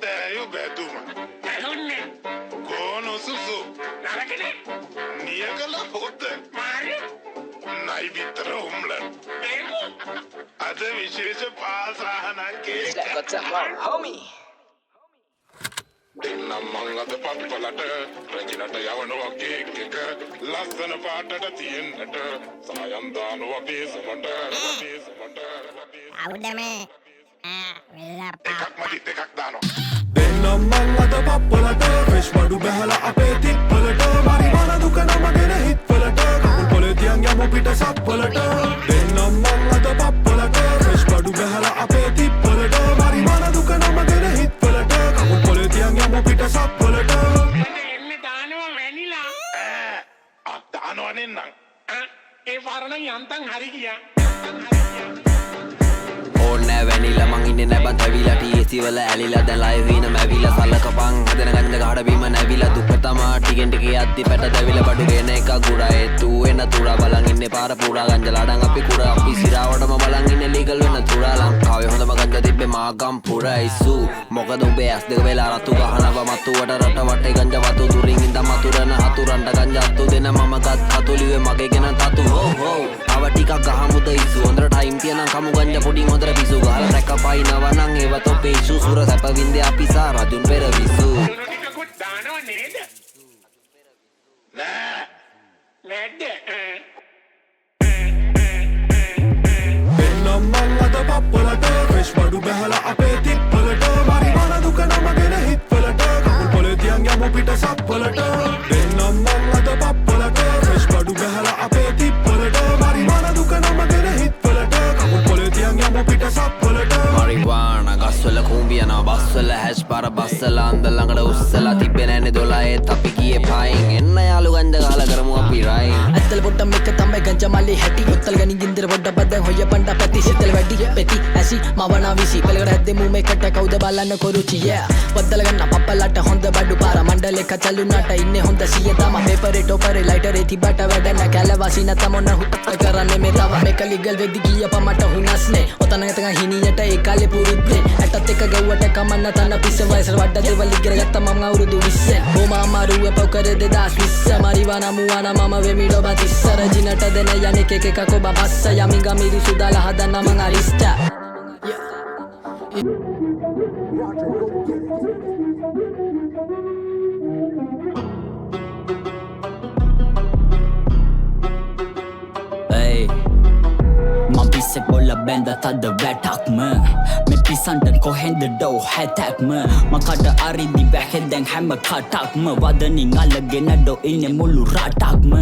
දෑයු බැදුම ඇලුන්නේ ගෝනු සුසු නරකනේ නියකල හොද්ද Marie නයි විතර උම්ලන් අද විශේෂ පාසාහනන්ගේ homie. දෙන්නම් මං අද පත්වලට රජිනට යවනවා කේක් එක ලස්සන පාටට තියෙන්නට සායම් දානවා බේසමට අවුදමේ එකක් මදි දෙකක් දානවා දෙන්නම් මං අද පප්පලට ෆ්‍රෙෂ් බඩු බැහලා අපේ තිප්පලට මරිවන දුක නමගෙන හිට්වලට කකුල් පොලේ තියන් යමු පිට සප්පලට දෙන්නම් මං අද පප්පලට ෆ්‍රෙෂ් බඩු බැහලා අපේ තිප්පලට මරිවන දුක නමගෙන හිට්වලට කකුල් පොලේ තියන් යමු පිට සප්පලට එන්න දානවා වැනිලා දානවා නෙන්නම් ඒ වරණ යන්තම් හරි ගියා ඕනෑ වැනිලා මං ඉන්නේ නැබත් ඇවිලා TSC වල ඇලිලා දැන් ලයිව් වීන මැවිලා සලකපන් හදන ගංජ ගහඩ බීම නැවිලා දුක තමා ටිකෙන් ටික යද්දි පැට දැවිලා බඩු ගෙන එක ගුඩා ඒතු වෙන තුරා බලන් ඉන්නේ පාර පුරා ගංජ ලඩන් අපි කුරා අපි සිරාවටම බලන් ඉන්නේ ලීගල් වෙන තුරා ලංකාවේ හොඳම ගංජ තිබ්බේ මාගම් පුරා ඉසු මොකද උඹේ ඇස් දෙක වෙලා රතු ගහනවා මතුවට රට වටේ ගංජ වතු දුරින් ඉඳන් මතුරන හතුරන්ට ගංජ අතු දෙන මම ගත් හතුලිවේ මගේ ගෙන තතු හෝ හෝ අව ටිකක් ගහමුද ඉසු හොඳට ටයිම් තියනම් කමු ගංජ පොඩි හොඳට පිසු ගහලා රැක පයින්නවනම් ඒව තොපේ ඉසු සුර සැප වින්දේ අපි සා රජුන් පෙර විසු ටිකකුත් දානවා නේද නෑ නැද්ද දෙන්නම් මං අද පප්පලට ෆ්‍රෙෂ් බඩු බැහලා අපේ තිප්පලට මරිවන දුක නමගෙන හිට්වලට කකුල් පොලේ තියන් යමු පිට සප්පලට දෙන්නම් මං අද පප්පලට ෆ්‍රෙෂ් බඩු බැහලා අපේ තිප්පලට මරිවන දුක නමගෙන හිට්වලට කකුල් පොලේ තියන් යමු පිට සප්පලට මරිවාන ගස්වල කුඹියනවා බස්වල හැෂ් පාර බස්සලා අන්ද ළඟට උස්සලා තිබ්බේ නැන්නේ 12 අපි ගියේ පයින් එන්න යාළු ගංජ ගහලා කරමු අපි රයින් ඇත්තල පොට්ටම් එක තමයි ගංජා මල්ලි හැටි උත්තල් ගනි ගින්දර පොඩ්ඩ බද්දන් හොය පණ්ඩ පැති සිතල් වැඩි පෙති ඇසි මවනා විසි පෙලකට හැද්දෙමු මේකට කවුද බලන්න කොරුචි වද්දල ගන්න පප්පලට හොඳ බඩු පාර මණ්ඩල එක චලුනට ඉන්නේ හොඳ සිය තම පේපරේ ටොපරේ ලයිටරේ තිබට වැඩන කැලවාසි නැත මොන හුත් කරන්නේ මේ තව මේක ලිගල් වෙද්දි ගිය පමට හුනස්නේ ඔතන ගතන් හිනියට ඒ කාලේ පුරුද්දේ ඇටත් එක ගව්වට කමන්න තන පිස්ස වයස වඩ දේවල් ඉගෙන ගත්ත මම අවුරුදු 20 ඕම අමාරුව පොකර 2020 මරිවාන මුවාන මම වෙමිඩෝ බතිස්ස රජිනට දෙන යන්නේ කෙක එක කොබ බස්ස යමි ගමිරි සුදාලා හදන්න මං අරිස්ටා Hey, man pisse bolla benda tadda වැටක්ම මේ පිසන්ට කොහෙන්ද ඩෝ හැතක්ම මකට අරිදි වැහෙදැන් හැම කටක්ම වදනින් අල්ලගෙන ඩෝ ඉන්නේ මුළු රටක්ම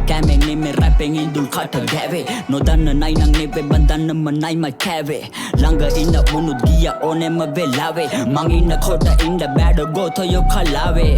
කෑමෙන් නෙමෙ රැපෙන් ඉඳුල් කට ගැවේ නොදන්න නයිනං නෙවෙ බඳන්නම නයිම කෑවේ ළඟ ඉන්න මුනුත් ගිය ඕනෙම වෙලාවේ මං ඉන්න කොට ඉන්න බෑඩ ගෝතයෝ කලාවේ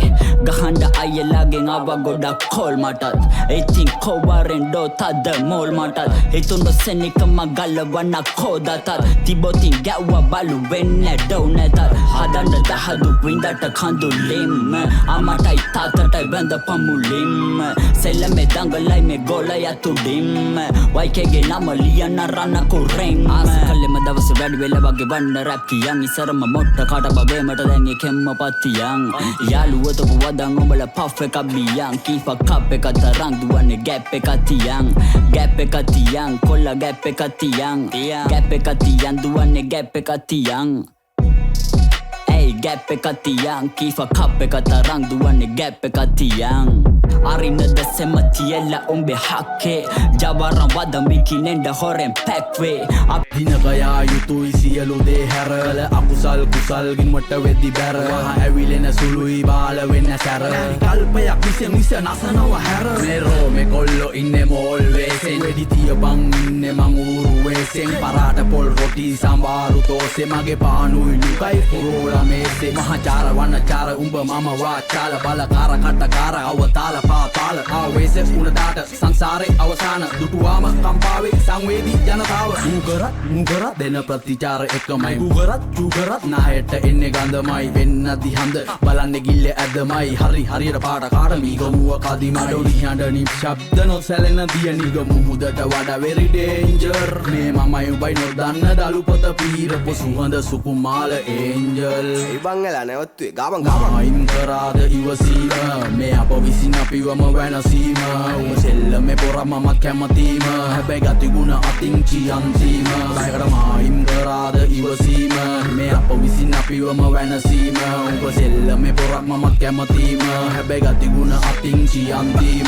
ගහන්ඩ අයියලාගෙන් ආව ගොඩක් කෝල් මටත් ඉතින් කෝවරෙන් ඩෝ තද මෝල් මටත් හිතුන්ඩ සෙනිකම ගල්ලවන්න කෝදතත් තිබොතින් ගැව්ව බලු වෙන්න ඩෝ නැතත් හදන්න දහදු වින්දට කඳුලින්ම අමටයි තාතටයි වැඳ පමුලින්ම සෙල්ලමේ දඟලයි මේ ගෝලය තුඩින්ම වයිකේගේ නම ලියන්න රන්න කුරෙන් ආස කල්ලෙම දවස වැඩි වෙලා වගේ වන්න රැප් කියන් ඉසරම මොට්ට කට බබේමට දැන් එකෙම්ම පත්තියන් යාළුවෝ තොප වදන් ඔබල පෆ් එකක් බියන් කීප කප් එක තරං දුවන්නේ ගැප් එකක් තියන් කොල්ල ගැප් එකක් තියන් ගැප් එකක් තියන් දුවන්නේ ගැප් එකක් තියන් Hey, ගැප් එකක් තියන් කීප කප් එක තරං දුවන්නේ ගැප් එකක් තියන් අරින්න දැසෙම තියලා උඹේ හක්කේ ජවරම් වදමිකිනෙන්ඩ හොරෙන් පැක්වේ දිනකයා යුතුයි සියලු දේ හැරල අකුසල් කුසල් ගින්වට වෙද්දි බැර ඇවිලෙන සුළුයි බාල වෙන්න සැර කල්පයක් විසෙන් විස නසනව හැර මෙරෝ මේ කොල්ලෝ ඉන්නේ මෝල් වේසෙන් වෙඩි තියපන් ඉන්නේ මං ඌරු වේසෙන් පරාට පොල් රොටි සම්බාරු තෝසේ මගේ පානුයි ලුකයි පුරෝලා මේසේ මහාචාර වන්නචාර උඹ මම වාචාල බලකාර කටකාර අවතාර කාල පාතාල ආවේශ උනදාට සංසාරේ අවසාන දුටුවාම කම්පාවේ සංවේදී ජනතාව මුගරත් දෙන ප්‍රතිචාර එකමයි ගුගරත් නායට එන්නේ ගඳමයි වෙන්න දිහඳ බලන්නේ ගිල්ල ඇදමයි හරියට පාට කාට මීගමුව කදිමා ඩොලි හඬ නිශ්ශබ්ද නොසැලෙන දිය නිගමු මුදට වඩා very danger මේ මමයි උබයි නොදන්න දලුපත පීරපු සුවඳ සුකුමාල ඒන්ජල් ඉබංගලා නැවත්තුවේ ගාබන් අයින් කරාද ඉවසීම මේ අප විසින් අපිවම වැනසීම උඹ සෙල්ලම පොරම මත් කැමතීම හැබැයි ගතිගුණ අතින් චියන්තීම බයකට මායින් කරාද ඉවසීම මේ අප විසින් අපිවම වැනසීම උඹ සෙල්ලම පොරම මත් කැමතීම හැබැයි ගතිගුණ අතින් චියන්තීම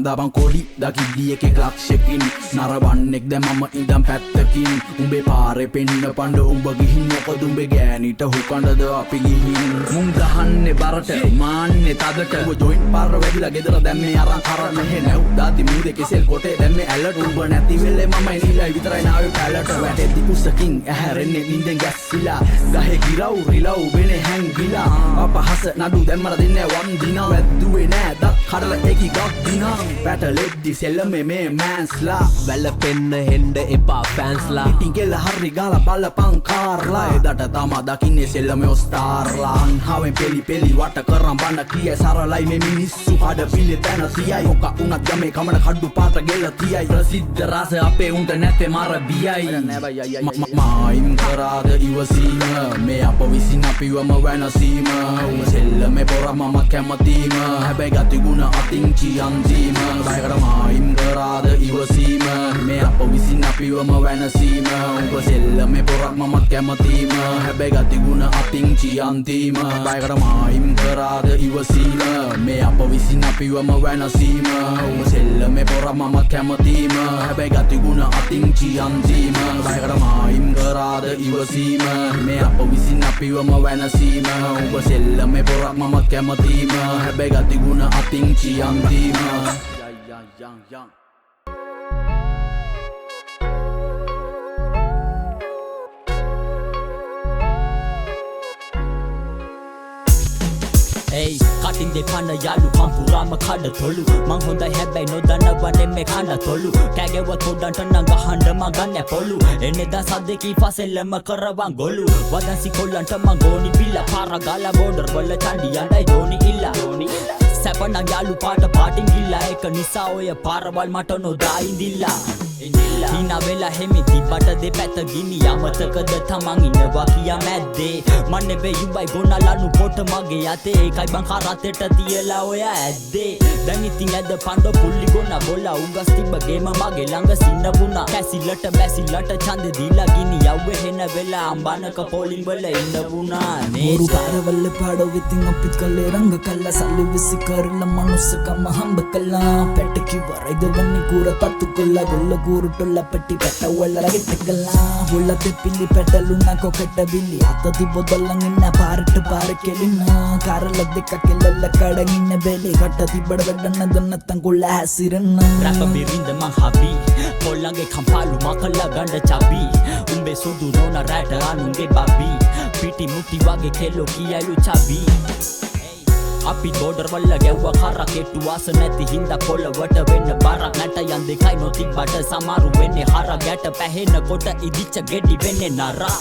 දබන් කොඩි දකිද්දී එකෙක් ලක්ෂකින් නරවන්නෙක් දැන් මම ඉඳන් පැත්තකින් උඹේ පාරේ පෙන්න පඬ උඹ ගිහින් මොකද උඹේ ගෑනිට හුකඬද අපි ගිහින් මුන් ගහන්නේ බරට මාන්නේ තදට උඹ ජොයින්ට් පාර වැඩිලා ගෙදර දැන් මේ අරන් කරන්න මෙහෙ නැව් දාති මූදේ කෙසෙල් කොටේ දැන් මේ ඇලට උඹ නැති වෙලේ මමයි නිලයි විතරයි නාවේ පැලට වැටෙද්දි කුසකින් ඇහැරෙන්නේ නින්දෙන් ගැස්සිලා ගහේ ගිරව් රිලව් වෙනේ හැංගිලා අපහස නඩු දැම්මර දෙන්නේ වන් දිනා වැද්දුවේ නෑ දත් කඩලා ඒකි ගක් දිනා පැටලෙද්දි සෙල්ලමේ මේ මෑන්ස්ලා වැලපෙන්න හෙන්ඩ එපා ෆෑන්ස්ලා ඉතින් ගෙල හරි ගාලා බලපං කාර්ලා එදට තමා දකින්නේ සෙල්ලමේ ඔස්ටාර්ලා අන්හාවෙන් පෙලි වට කරන් බන්න කිය සරලයි මේ මිනිස්සු හඩ පිළි තැන තියයි මොක උනත් ගමේ කමන කඩු පාට ගෙල තියයි ප්‍රසිද්ධ රස අපේ උන්ට නැත්තේ මර බියයි මායින් කරාද ඉවසීම මේ අප විසින් අපිවම වැනසීම උඹ සෙල්ලමේ පොරම මත් කැමතීම හැබැයි ගතිගුණ අතින් චියන්තීම බයකට මායින් කරාද ඉවසීම මේ අප විසින් අපිවම වැනසීම උඹ සෙල්ලමේ පොරම මත් කැමතීම හැබැයි ගතිගුණ අතින් චියන්තීම බයකට මායින් කරාද ඉවසීම මේ අප විසින් අපිවම වැනසීම උඹ සෙල්ලමේ පොරම මත් කැමතීම හැබැයි ගතිගුණ අතින් චියන්තීම බයකට මායින් කරාද ඉවසීම මේ අප විසින් අපිවම වැනසීම උඹ සෙල්ලමේ පොරම මත් කැමතීම හැබැයි ගතිගුණ අතින් චියන්තීම young Hey, cutting the panda yalu kampurama kada tolu mang hondai හැබැයි නොදන්නවනේ මේ කන තොලු කෑගෙව තොඩන්ට නංග හඬ මගන්න පොලු එන්නේ දා සද්දකී ෆසෙල්ලම කරවන් ගොලු වදන්සි කොල්ලන්ට මං ගෝනි බිල්ල පාරගාලා බෝඩර් වල චන්ඩි යන්නයි දෝනි ඉල්ලා සැපනං යාලු පාටින් ගිල්ලා එක නිසා ඔය පාරවල් මට නොදා ඉඳිල්ලා හිනා වෙලා හෙමිති බට දෙපැත ගිනි අමතකද තමන් ඉන්නවා කියා මැද්දේ මන්නේ වෙයුබයි ගොනලනු පොට මගේ යතේ ඒකයි බං කරතෙට තියලා ඔය ඇද්දේ දැන් ඉතින් ඇද පණ්ඩ පුල්ලි ගොන බොලා උගස් තිබ්බ ගේම මගේ ළඟ සින්න වුණා කැසිලට බැසිලට ඡන්ද දීලා ගිනි යව්වේ හෙන වෙලා අම්බනක පොලින් වල ඉන්න වුණා නේ मोरू पारवल पाड़ो वितिंग अपित कले रंग कल्ला साली विसी करला मनुष्यकम हंब कल्ला पेटकी वरैद वन्नी कूर तत्तु कल्ला गोल्ल कूर टोल्ला पेट्टी पेट्ट वल्ला गिट्टकल्ला उल्लते पिल्ली पेटलुना कोकेट बिल्ली अत्तति बोदल्लंगिन्न पारट पारकेलिन्न कारल දෙක කෙල්ලල්ල කඩන් ඉන්න බෙලේ කට්ටති බඩ වැඩන්න දන්නත්තන් කොල්ල හැසිරන්න රැප බිරින්ද මං හබි කොල්ලන්ගේ කම්පාලු මකල්ලා ගණ්ඩ චබි උඹේ සුදු නොන රැට අනුන්ගේ බබි පිටි මුටි වගේ කෙල්ලෝ කියලු චබි අපි බෝඩර් වල්ල ගැව්ව කරා කෙට්ටු වාස නැති හින්දා පොළවට වෙන්න බරක් නැට යන් දෙකයි නොතිබ්බට සමාරු වෙන්නේ හර ගැට පැහෙන කොට ඉදිච්ච ගෙඩි වෙන්නේ නරා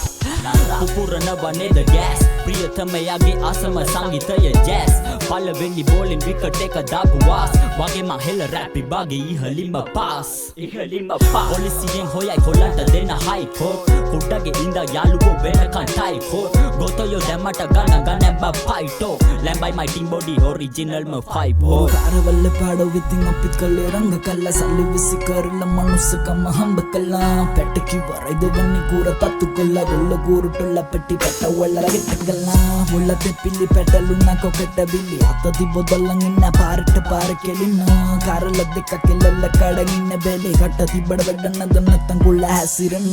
පුපුරනව නේද ගෑස් ප්‍රියතමයාගේ අසම සංගීතය ජෑස් පළවෙනි බෝලෙන් විකට් එක දාපු වාස් වගේ මං හෙල රැපි බාගේ ඉහළින්ම පාස් පොලිසියෙන් හොයයි කොල්ලන්ට දෙන හයි කෝට් කුඩ්ඩගේ ඉඳා යාළුවෝ වෙනකන් ටයි කෝට් ගොතයෝ දැම්මට ගන්න බයිටෝ ලැම්බයි මයි ටීම් body original ma 5 පාරවල් පාඩෝ විතින් අපිත් කලේ රංග කල්ලා සල්ලි විසි කරලා මනුස්සකම හම්බ කළා පැටකි වරයිද වන්නි කූර තත්තු කළා ගොල්ල කූරු ටොල්ල පෙට්ටි පැටවල ගෙට්ටකලා මුල්ලතේ පිල්ලි පැටලුනා කොකෙට බිලි අතති බොදල්ලන් ඉන්න පාරට පාර කෙලින්න කාරල දෙක කෙල්ලල්ල කඩන් ඉන්න බෙලේ කට්ටති බඩ වැඩන්න දන්නත්තන් කුල්ල හැසිරන්න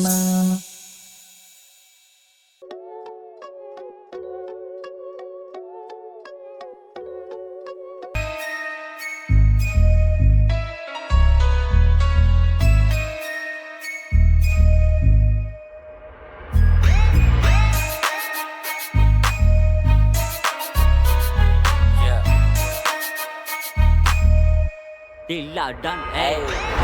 ඩිල්ලා ඩන්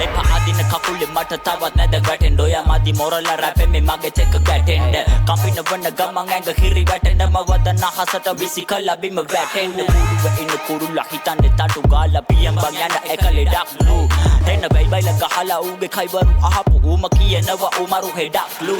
ඒ පාදින කකුලේ මට තවත් නැද වැටෙන්න ඔයා මදි මොරලා රැපෙ මේ මගේ චෙක ගැටෙන්න කම්පින වන ගමන් ඇඟ හිරි වැටෙන්න මවදන හසට විසි කළා බිම වැටෙන්න කුරුව ඉන්න කුරුල්ලා හිතන්නේ තටු ගාලා පියම්බන් යන එක ලෙඩක්ලු එන්න බයිබයිල ගහලා ඌගේ කයිවරු අහපු ඌම කියනවා උමරු හෙඩක්ලු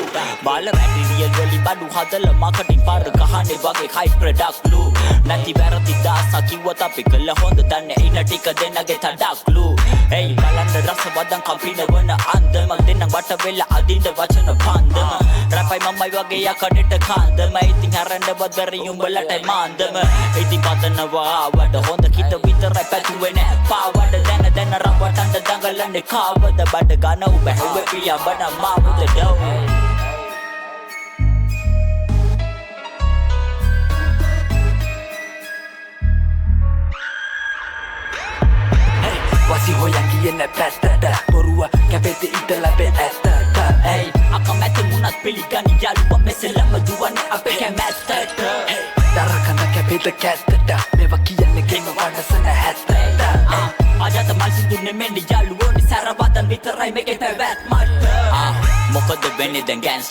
බාල වැටි රියල් වලි බඩු හදලා මාකටින් පාර ගහන්නේ වගේ හයි ප්‍රොඩක්ට්ලු නැති වැරදි දාසා කිව්වත් අපි කළ හොඳ දන්නේ ඉන්න ටික දෙන්නගේ තඩක්ලු එයි බලන්න රස වදන් කම්පින වන අන්දම දෙන්න වට වෙලා අදින්න වචන පන්දම රැපයි මම්මයි වගේ යකඩට කාන්දම ඉතින් හරන්න බදරි උඹලටයි මාන්දම ඉතින් පතනවා වඩ හොඳ කිත විතරයි පැතුවේ නෑ පාවඩ දැන රවටන්න දඟලන්නේ කාවද බඩ ගන උඹ හැවෙ පියා බඩ මාමුද ඩෝ වසි හොයන් කියන පැත්තට බොරුව කැපෙති ඉත ලැබෙ ඇත්තට Hey, අකමැති මුණත් පිළිගනි යාළුවා මෙසෙලම දුවන්නේ අපේ කැමැත්තට දරකන කැපෙත කැත්තට මේවා කියන්නේ ගෙම වඩසන හැත්තට අජත මල් සිදුන්නේ මෙන්න යාළුවෝනි සැරවදන් විතරයි මේකේ පැවැත්මට මොකද වෙන්නේ දැන් ගෑන්ස්